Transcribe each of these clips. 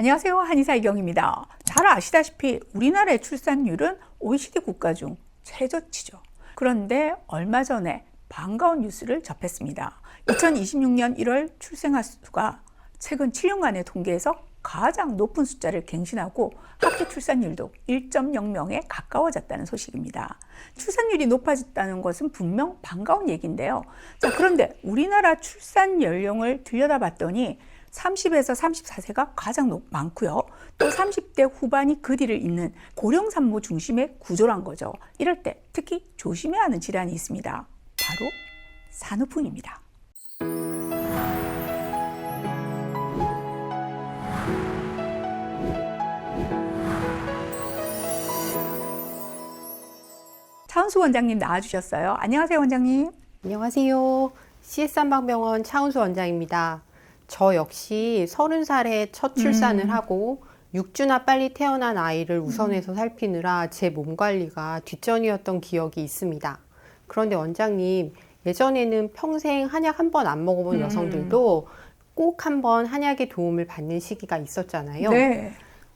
안녕하세요. 한의사 이경입니다. 잘 아시다시피 우리나라의 출산율은 OECD 국가 중 최저치죠. 그런데 얼마 전에 반가운 뉴스를 접했습니다. 2026년 1월 출생아 수가 최근 7년간의 통계에서 가장 높은 숫자를 갱신하고 합계 출산율도 1.0명에 가까워졌다는 소식입니다. 출산율이 높아졌다는 것은 분명 반가운 얘기인데요. 자, 그런데 우리나라 출산 연령을 들여다봤더니 30에서 34세가 가장 많고요. 또 30대 후반이 그 뒤를 잇는 고령 산모 중심의 구조란 거죠. 이럴 때 특히 조심해야 하는 질환이 있습니다. 바로 산후풍입니다. 차은수 원장님 나와주셨어요. 안녕하세요, 원장님. 안녕하세요. CS 한방병원 차은수 원장입니다. 저 역시 30살에 첫 출산을 하고 6주나 빨리 태어난 아이를 우선해서 살피느라 제 몸 관리가 뒷전이었던 기억이 있습니다. 그런데 원장님, 예전에는 평생 한약 한 번 안 먹어본 여성들도 꼭 한 번 한약의 도움을 받는 시기가 있었잖아요. 네.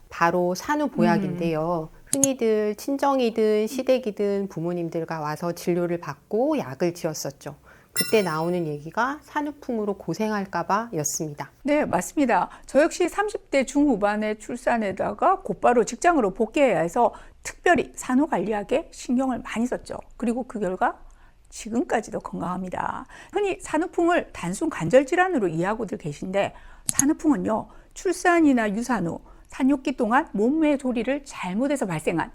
바로 산후보약인데요. 흔히들 친정이든 시댁이든 부모님들과 와서 진료를 받고 약을 지었었죠. 그때 나오는 얘기가 산후풍으로 고생할까봐 였습니다. 네, 맞습니다. 저 역시 30대 중후반에 출산에다가 곧바로 직장으로 복귀해야 해서 특별히 산후관리학에 신경을 많이 썼죠. 그리고 그 결과 지금까지도 건강합니다. 흔히 산후풍을 단순 관절질환으로 이해하고들 계신데, 산후풍은요, 출산이나 유산 후 산욕기 동안 몸의 조리를 잘못해서 발생한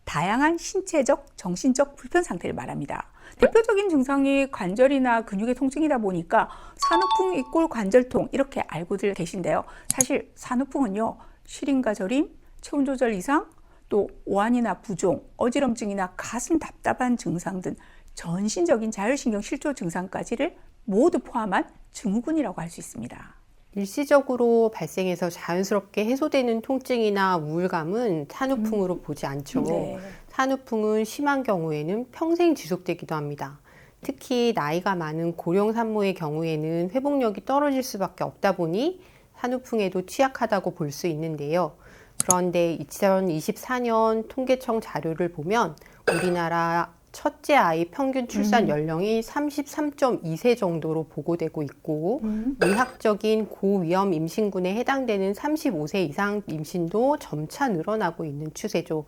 다양한 신체적, 정신적 불편 상태를 말합니다. 대표적인 증상이 관절이나 근육의 통증이다 보니까 산후풍 이꼴 관절통 이렇게 알고들 계신데요. 사실 산후풍은요, 시림과 저림, 체온 조절 이상, 또 오한이나 부종, 어지럼증이나 가슴 답답한 증상 등 전신적인 자율신경 실조 증상까지를 모두 포함한 증후군이라고 할 수 있습니다. 일시적으로 발생해서 자연스럽게 해소되는 통증이나 우울감은 산후풍으로 보지 않죠. 네. 산후풍은 심한 경우에는 평생 지속되기도 합니다. 특히 나이가 많은 고령 산모의 경우에는 회복력이 떨어질 수밖에 없다 보니 산후풍에도 취약하다고 볼 수 있는데요. 그런데 2024년 통계청 자료를 보면 우리나라 첫째 아이 평균 출산 연령이 33.2세 정도로 보고되고 있고 의학적인 고위험 임신군에 해당되는 35세 이상 임신도 점차 늘어나고 있는 추세죠.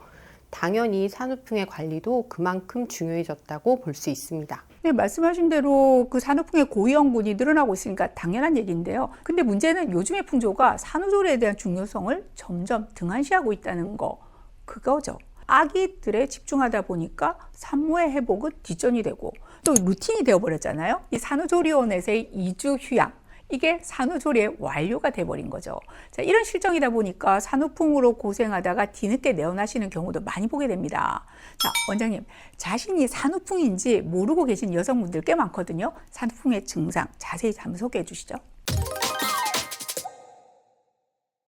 당연히 산후풍의 관리도 그만큼 중요해졌다고 볼 수 있습니다. 네, 말씀하신 대로 그 산후풍의 고위험군이 늘어나고 있으니까 당연한 얘기인데요. 근데 문제는 요즘의 풍조가 산후조리에 대한 중요성을 점점 등한시하고 있다는 거, 그거죠. 아기들에 집중하다 보니까 산모의 회복은 뒷전이 되고 또 루틴이 되어버렸잖아요. 이 산후조리원에서의 2주 휴양, 이게 산후조리의 완료가 돼버린 거죠. 자, 이런 실정이다 보니까 산후풍으로 고생하다가 뒤늦게 내원하시는 경우도 많이 보게 됩니다. 자, 원장님, 자신이 산후풍인지 모르고 계신 여성분들 꽤 많거든요. 산후풍의 증상 자세히 한번 소개해 주시죠.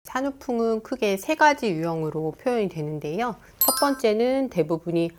산후풍은 크게 세 가지 유형으로 표현이 되는데요. 첫 번째는 대부분이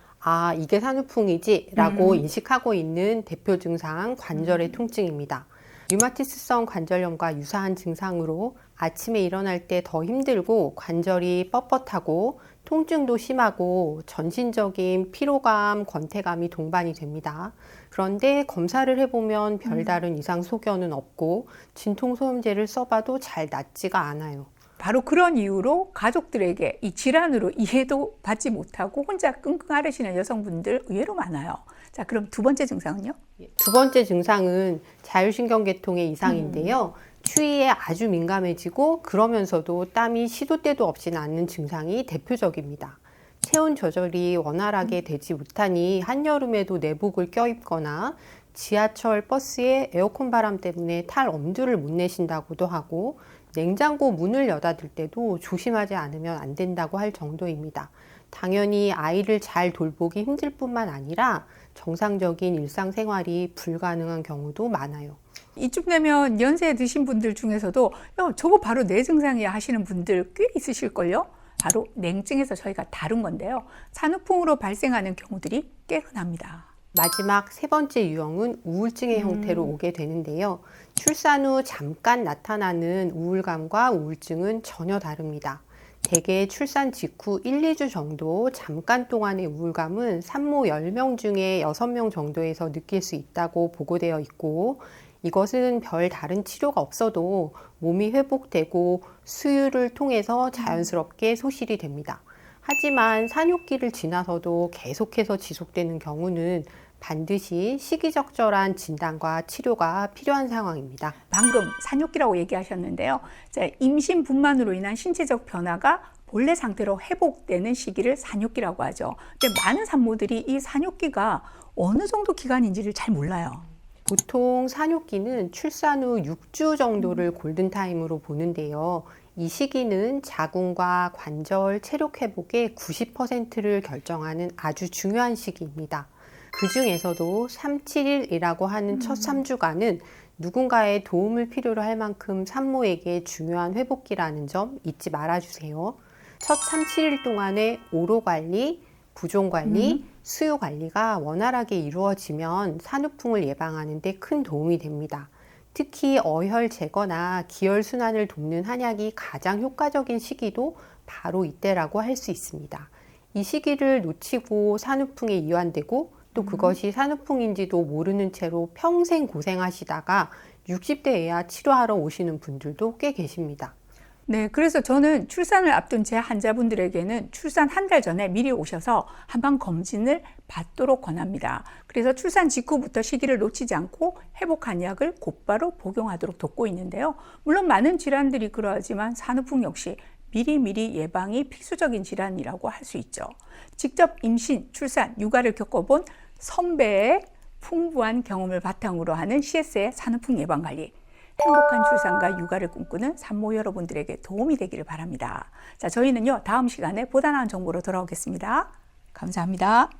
이게 산후풍이지 라고 인식하고 있는 대표 증상 관절의 통증입니다. 류마티스성 관절염과 유사한 증상으로 아침에 일어날 때 더 힘들고 관절이 뻣뻣하고 통증도 심하고 전신적인 피로감, 권태감이 동반이 됩니다. 그런데 검사를 해보면 별다른 이상 소견은 없고 진통소염제를 써봐도 잘 낫지가 않아요. 바로 그런 이유로 가족들에게 이 질환으로 이해도 받지 못하고 혼자 끙끙 앓으시는 여성분들 의외로 많아요. 자, 그럼 두 번째 증상은요? 두 번째 증상은 자율신경계통의 이상인데요. 추위에 아주 민감해지고 그러면서도 땀이 시도 때도 없이 나는 증상이 대표적입니다. 체온 조절이 원활하게 되지 못하니 한여름에도 내복을 껴입거나 지하철, 버스에 에어컨 바람 때문에 탈 엄두를 못 내신다고도 하고 냉장고 문을 여닫을 때도 조심하지 않으면 안 된다고 할 정도입니다. 당연히 아이를 잘 돌보기 힘들 뿐만 아니라 정상적인 일상생활이 불가능한 경우도 많아요. 이쯤 되면 연세 드신 분들 중에서도 저거 바로 내 증상이야 하시는 분들 꽤 있으실걸요? 바로 냉증에서 저희가 다룬 건데요. 산후풍으로 발생하는 경우들이 꽤 흔합니다. 마지막 세 번째 유형은 우울증의 형태로 오게 되는데요. 출산 후 잠깐 나타나는 우울감과 우울증은 전혀 다릅니다. 대개 출산 직후 1, 2주 정도 잠깐 동안의 우울감은 산모 10명 중에 6명 정도에서 느낄 수 있다고 보고되어 있고, 이것은 별 다른 치료가 없어도 몸이 회복되고 수유를 통해서 자연스럽게 소실이 됩니다. 하지만 산후기를 지나서도 계속해서 지속되는 경우는 반드시 시기적절한 진단과 치료가 필요한 상황입니다. 방금 산후기라고 얘기하셨는데요. 자, 임신분만으로 인한 신체적 변화가 본래 상태로 회복되는 시기를 산후기라고 하죠. 근데 많은 산모들이 이 산후기가 어느 정도 기간인지를 잘 몰라요. 보통 산후기는 출산 후 6주 정도를 골든타임으로 보는데요. 이 시기는 자궁과 관절, 체력 회복의 90%를 결정하는 아주 중요한 시기입니다. 그 중에서도 3, 7일이라고 하는 첫 3주간은 누군가의 도움을 필요로 할 만큼 산모에게 중요한 회복기라는 점 잊지 말아주세요. 첫 3, 7일 동안의 오로 관리, 부종 관리, 수유 관리가 원활하게 이루어지면 산후풍을 예방하는 데 큰 도움이 됩니다. 특히 어혈 제거나 기혈 순환을 돕는 한약이 가장 효과적인 시기도 바로 이때라고 할 수 있습니다. 이 시기를 놓치고 산후풍에 이완되고 또 그것이 산후풍인지도 모르는 채로 평생 고생하시다가 60대에야 치료하러 오시는 분들도 꽤 계십니다. 네, 그래서 저는 출산을 앞둔 제 환자분들에게는 출산 한 달 전에 미리 오셔서 한번 검진을 받도록 권합니다. 그래서 출산 직후부터 시기를 놓치지 않고 회복한 약을 곧바로 복용하도록 돕고 있는데요. 물론 많은 질환들이 그러하지만 산후풍 역시 미리미리 예방이 필수적인 질환이라고 할 수 있죠. 직접 임신, 출산, 육아를 겪어본 선배의 풍부한 경험을 바탕으로 하는 CS의 산후풍 예방관리. 행복한 출산과 육아를 꿈꾸는 산모 여러분들에게 도움이 되기를 바랍니다. 자, 저희는요, 다음 시간에 보다 나은 정보로 돌아오겠습니다. 감사합니다.